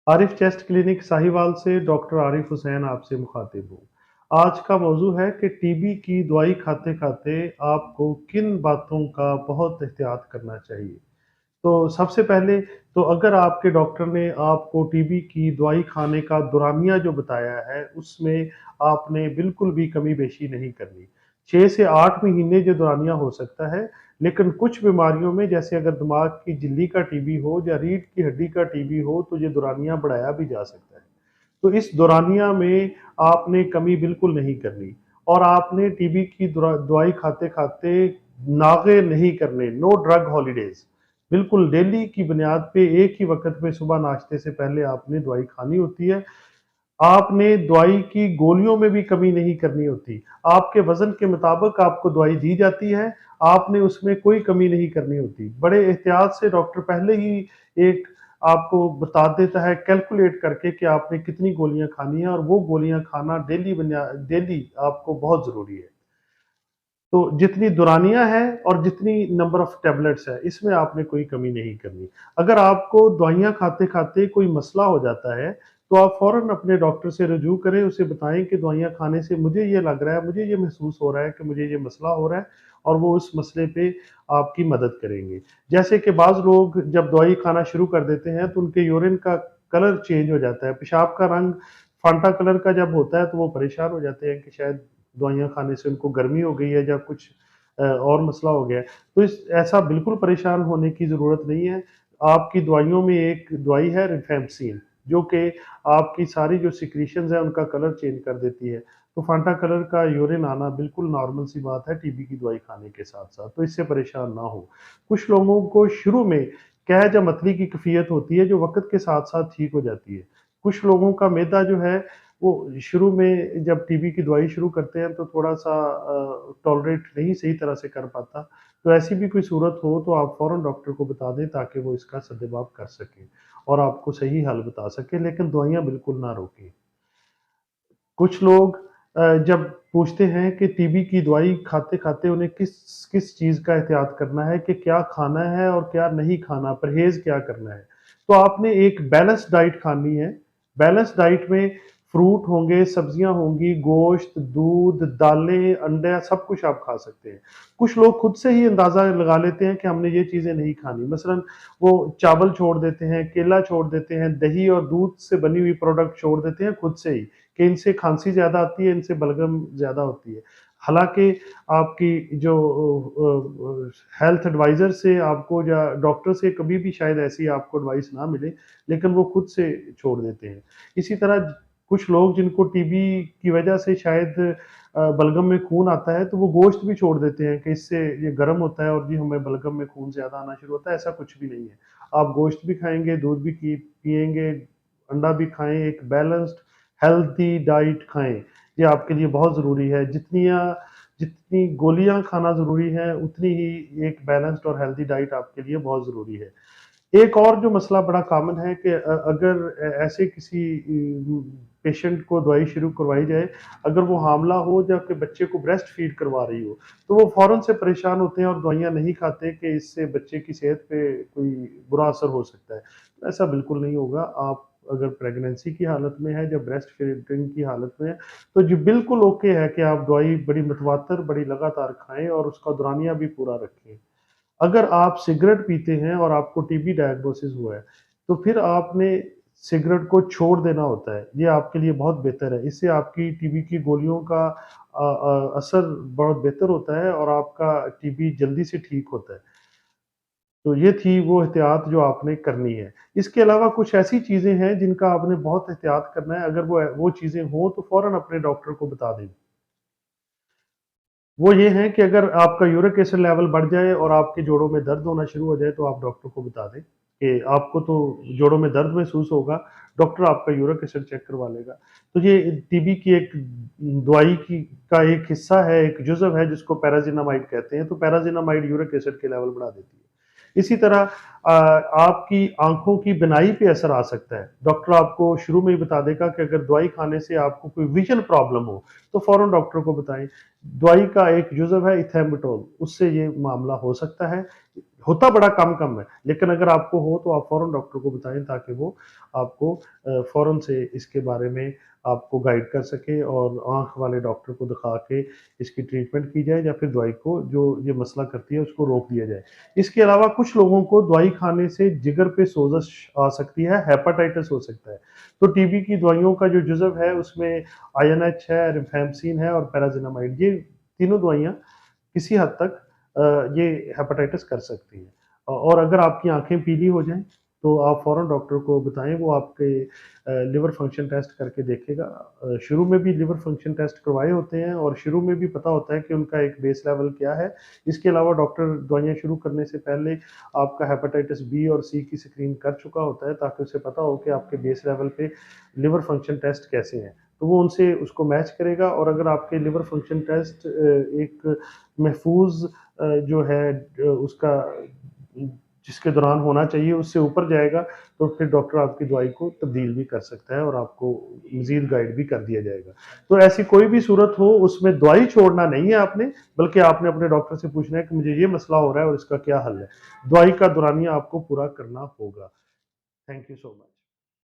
Arif chest clinic Sahiwal से doctor Arif Hussain आपसे मुखातिब हूँ। आज का मौजू है कि टीबी की दवाई खाते खाते आपको किन बातों का बहुत एहतियात करना चाहिए। तो सबसे पहले तो अगर आपके डॉक्टर ने आपको टीबी की दवाई खाने का दुरानिया जो बताया है, उसमें आपने बिल्कुल भी कमी-बेशी नहीं करनी। 6 से 8 महीने जो दुरानिया हो सकता है, लेकिन कुछ बीमारियों में जैसे अगर दिमाग की झिल्ली का टीबी हो या रीढ़ की हड्डी का टीबी हो, तो ये दुरानिया बढ़ाया भी जा सकता है। तो इस दौरानिया में आपने कमी बिल्कुल नहीं करनी और आपने टीबी की दवाई खाते-खाते नागे नहीं करने, नो ड्रग हॉलिडेज़। बिल्कुल डेली की बुनियाद पे एक ही वक़्त पे सुबह नाश्ते से पहले आपने दवाई खानी होती है। आपने दवाई की गोलियों में भी कमी नहीं करनी होती। आपके वज़न के मुताबिक आपको दवाई दी जाती है, आपने उसमें कोई कमी नहीं करनी होती। बड़े एहतियात से डॉक्टर पहले ही एक आपको बता देता है कैलकुलेट करके कि आपने कितनी गोलियाँ खानी है और वो गोलियाँ खाना डेली आपको बहुत ज़रूरी है। तो जितनी दुरानियाँ हैं और जितनी नंबर ऑफ टैबलेट्स है, इसमें आपने कोई कमी नहीं करनी। अगर आपको दवाइयाँ खाते-खाते कोई मसला हो जाता है, तो आप फ़ौरन अपने डॉक्टर से रुजू करें, उसे बताएँ कि दवाइयाँ खाने से मुझे ये लग रहा है, मुझे ये महसूस हो रहा है कि मुझे ये मसला हो रहा है और वो उस मसले पे आपकी मदद करेंगे। जैसे कि बाज़ लोग जब दवाई खाना शुरू कर देते हैं, तो उनके यूरिन का कलर चेंज हो जाता है, पेशाब का रंग फ़ांटा कलर का जब होता है, तो वो परेशान हो जाते हैं कि शायद दवाइयाँ खाने से उनको गर्मी हो गई है या कुछ और मसला हो गया है। तो इस ऐसा बिल्कुल परेशान होने की ज़रूरत नहीं है। आपकी दवाइयों में एक दवाई है रिफैम्पसिन, जो कि आपकी सारी जो सिक्रीशंस हैं उनका कलर चेंज कर देती है। तो फांटा कलर का यूरिन आना बिल्कुल नॉर्मल सी बात है टीबी की दवाई खाने के साथ-साथ, तो इससे परेशान ना हों। कुछ लोगों को शुरू में कैच या मतली की कैफ़ियत होती है जो वक़्त के साथ-साथ ठीक हो जाती है। कुछ लोगों का मैदा जो है वो शुरू में जब टीबी की दवाई शुरू करते हैं तो थोड़ा-सा टॉलरेट नहीं सही तरह से कर पाता। तो ऐसी भी कोई सूरत हो तो आप फ़ौरन डॉक्टर को बता दें ताकि वो इसका सद्देबाव कर सकें और आपको सही हल बता सकें, लेकिन दवाइयाँ बिल्कुल ना रोकें। कुछ लोग जब पूछते हैं कि टीबी की दवाई खाते-खाते उन्हें किस किस चीज़ का एहतियात करना है कि क्या खाना है और क्या नहीं खाना, परहेज़ क्या करना है। तो आपने एक बैलेंस डाइट खानी है। बैलेंस डाइट में फ्रूट होंगे, सब्जियाँ होंगी, गोश्त, दूध, दालें, अंडा सब कुछ आप खा सकते हैं। कुछ लोग खुद से ही अंदाज़ा लगा लेते हैं कि हमने ये चीज़ें नहीं खानी। मसलन वो चावल छोड़ देते हैं, केला छोड़ देते हैं, दही और दूध से बनी हुई प्रोडक्ट छोड़ देते हैं खुद से ही। कि इनसे खांसी ज़्यादा आती है, इनसे बलगम ज़्यादा होती है। हालाँकि आपकी जो हेल्थ एडवाइज़र से आपको या डॉक्टर से कभी भी शायद ऐसी आपको एडवाइस ना मिले, लेकिन वो खुद से छोड़ देते हैं। इसी तरह कुछ लोग जिनको टीबी की वजह से शायद बलगम में खून आता है, तो वो गोश्त भी छोड़ देते हैं कि इससे ये गर्म होता है और जी हमें बलगम में खून ज़्यादा आना शुरू होता है, ऐसा कुछ भी नहीं है। आप गोश्त भी खाएँगे, दूध भी की पिएँगे, अंडा भी खाएँ, एक बैलेंस्ड हेल्दी डाइट खाएँ, ये आपके लिए बहुत ज़रूरी है। जितनी गोलियाँ खाना ज़रूरी है, उतनी ही एक बैलेंस्ड और हेल्दी डाइट आपके लिए बहुत ज़रूरी है। एक और जो मसला बड़ा कॉमन है कि अगर ऐसे किसी पेशेंट को दवाई शुरू करवाई जाए, अगर वो हामला हो या कि बच्चे को ब्रेस्ट फीड करवा रही हो, तो वो फ़ौरन से परेशान होते हैं और दवाइयाँ नहीं खाते कि इससे बच्चे की सेहत पे कोई बुरा असर हो सकता है। ऐसा बिल्कुल नहीं होगा। आप अगर प्रेगनेंसी की हालत में है या ब्रेस्ट फीडिंग की हालत में है, तो जी बिल्कुल ओके है कि आप दवाई बड़ी मुतवातर, बड़ी लगातार खाएँ और उसका दौरानिया भी पूरा रखें। अगर आप सिगरेट पीते हैं और आपको टीबी डायग्नोसिस हुआ है, तो फिर आपने सिगरेट को छोड़ देना होता है। ये आपके लिए बहुत बेहतर है। इससे आपकी टीबी की गोलियों का असर बहुत बेहतर होता है और आपका टीबी जल्दी से ठीक होता है। तो ये थी वो एहतियात जो आपने करनी है। इसके अलावा कुछ ऐसी चीज़ें हैं जिनका आपने बहुत एहतियात करना है। अगर वो चीज़ें हों तो फ़ौरन अपने डॉक्टर को बता दें। वो ये है कि अगर आपका यूरिक एसिड लेवल बढ़ जाए और आपके जोड़ों में दर्द होना शुरू हो जाए, तो आप डॉक्टर को बता दें कि आपको तो जोड़ों में दर्द महसूस होगा, डॉक्टर आपका यूरिक एसिड चेक करवा लेगा। तो ये टीबी की एक दवाई की का एक हिस्सा है, एक जुज़व है जिसको पैराज़िनामाइड कहते हैं, तो पैराज़िनामाइड यूरिक एसिड के लेवल बढ़ा देती है। इसी तरह आपकी आँखों की बिनाई पे असर आ सकता है। डॉक्टर आपको शुरू में ही बता देगा कि अगर दवाई खाने से आपको कोई विज़न प्रॉब्लम हो, तो फ़ौरन डॉक्टर को बताएँ। दवाई का एक जुज़व है इथैम्बुटोल, उससे ये मामला हो सकता है। होता बड़ा कम कम है, लेकिन अगर आपको हो तो आप फ़ौरन डॉक्टर को बताएँ ताकि वो आपको फ़ौरन से इसके बारे में आपको गाइड कर सके और आँख वाले डॉक्टर को दिखा के इसकी ट्रीटमेंट की जाए या फिर दवाई को जो ये मसला करती है उसको रोक दिया जाए। इसके अलावा कुछ लोगों को दवाई खाने से जिगर पे सोज़श आ सकती है, हेपेटाइटिस हो सकता है। तो टीबी की दवाइयों का जो जुज़व है उसमें आईएनएच है, रिफैम्पसिन है और पैराज़िनामाइड, ये तीनों दवाइयाँ किसी हद तक ये हेपेटाइटिस कर सकती है। और अगर आपकी आँखें पीली हो जाएँ, तो आप फ़ौरन डॉक्टर को बताएँ, वो आपके लिवर फंक्शन टेस्ट करके देखेगा। शुरू में भी लिवर फंक्शन टेस्ट करवाए होते हैं और शुरू में भी पता होता है कि उनका एक बेस लेवल क्या है। इसके अलावा डॉक्टर दवाइयाँ शुरू करने से पहले आपका हेपेटाइटिस बी और सी की स्क्रीन कर चुका होता है, ताकि उसे पता हो कि आपके बेस लेवल पे लिवर फंक्शन टेस्ट कैसे हैं। तो वो उनसे उसको मैच करेगा और अगर आपके लिवर फंक्शन टेस्ट एक महफूज़ जो है उसका जिसके दौरान होना चाहिए उससे ऊपर जाएगा, तो फिर डॉक्टर आपकी दवाई को तब्दील भी कर सकता है और आपको मज़ीद गाइड भी कर दिया जाएगा। तो ऐसी कोई भी सूरत हो उसमें दवाई छोड़ना नहीं है आपने, बल्कि आपने अपने डॉक्टर से पूछना है कि मुझे ये मसला हो रहा है और इसका क्या हल है। दवाई का दौरानिया आपको पूरा करना होगा। Thank you so much.